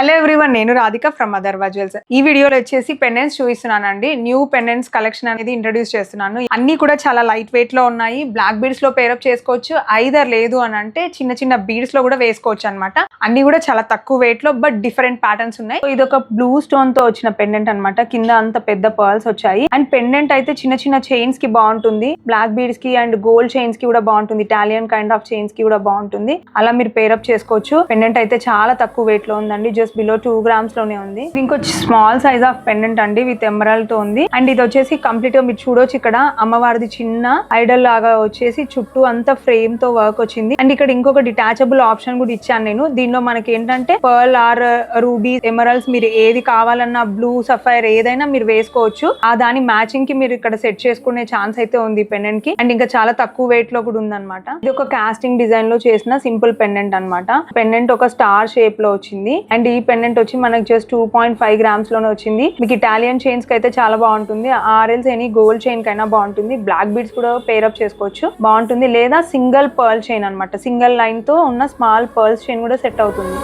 Hello everyone, నేను Radhika from Atharva jewels. ఈ వీడియోలో వచ్చేసి పెండెంట్స్ చూపిస్తున్నానండి. న్యూ పెండెంట్స్ కలెక్షన్ అనేది ఇంట్రడ్యూస్ చేస్తున్నాను. అన్ని కూడా చాలా లైట్ వెయిట్ లో ఉన్నాయి. బ్లాక్ బీడ్స్ లో పేరప్ చేసుకోవచ్చు, ఐదర్ లేదు అని అంటే చిన్న చిన్న బీడ్స్ లో కూడా వేసుకోవచ్చు అనమాట. అన్ని కూడా చాలా తక్కువ వెయిట్ లో బట్ డిఫరెంట్ ప్యాటర్న్స్ ఉన్నాయి. ఇది ఒక బ్లూ స్టోన్ తో వచ్చిన పెండెంట్ అనమాట. కింద అంత పెద్ద పర్ల్స్ వచ్చాయి. అండ్ పెండెంట్ అయితే చిన్న చిన్న చైన్స్ కి బాగుంటుంది, బ్లాక్ బీడ్స్ కి అండ్ గోల్డ్ చైన్స్ కి కూడా బాగుంటుంది, ఇటాలియన్ కైండ్ ఆఫ్ చైన్స్ కి కూడా బాగుంటుంది. అలా మీరు పేరప్ చేసుకోవచ్చు. పెండెంట్ అయితే చాలా తక్కువ వెయిట్ లో ఉందండి, జస్ట్ బిలో 2 grams లోనే ఉంది. ఇంకొచ్చి స్మాల్ సైజ్ ఆఫ్ పెండెంట్ అండి, విత్ ఎమరాల్డ్ తో ఉంది. అండ్ ఇది వచ్చేసి కంప్లీట్ గా మీరు చూడొచ్చు, ఇక్కడ అమ్మవారిది చిన్న ఐడల్ లాగా వచ్చేసి చుట్టూ అంతా ఫ్రేమ్ తో వర్క్ వచ్చింది. అండ్ ఇక్కడ ఇంకొక డిటాచబుల్ ఆప్షన్ కూడా ఇచ్చాను నేను. దీనిలో మనకి ఏంటంటే పర్ల్ ఆర్ రూబీ ఎమరాల్డ్స్ మీరు ఏది కావాలన్నా, బ్లూ సఫైర్ ఏదైనా మీరు వేసుకోవచ్చు. ఆ దాని మ్యాచింగ్ కి మీరు ఇక్కడ సెట్ చేసుకునే ఛాన్స్ అయితే ఉంది పెండెంట్ కి. అండ్ ఇంకా చాలా తక్కువ వెయిట్ లో కూడా ఉందన్నమాట. ఇది ఒక కాస్టింగ్ డిజైన్ లో చేసిన సింపుల్ పెండెంట్ అనమాట. పెండెంట్ ఒక స్టార్ షేప్ లో వచ్చింది. అండ్ ఈ పెండెంట్ వచ్చి మనకి జస్ట్ 2.5 grams లోనే వచ్చింది. మీకు ఇటాలియన్ చైన్స్ కి అయితే చాలా బాగుంటుంది, ఆర్ఎల్స్ ఎనీ గోల్డ్ చైన్ కైనా బాగుంటుంది. బ్లాక్ బీడ్స్ కూడా పేరప్ చేసుకోవచ్చు, బాగుంటుంది. లేదా సింగిల్ పర్ల్ చైన్ అనమాట, సింగిల్ లైన్ తో ఉన్న స్మాల్ పర్ల్స్ చైన్ కూడా సెట్ అవుతుంది.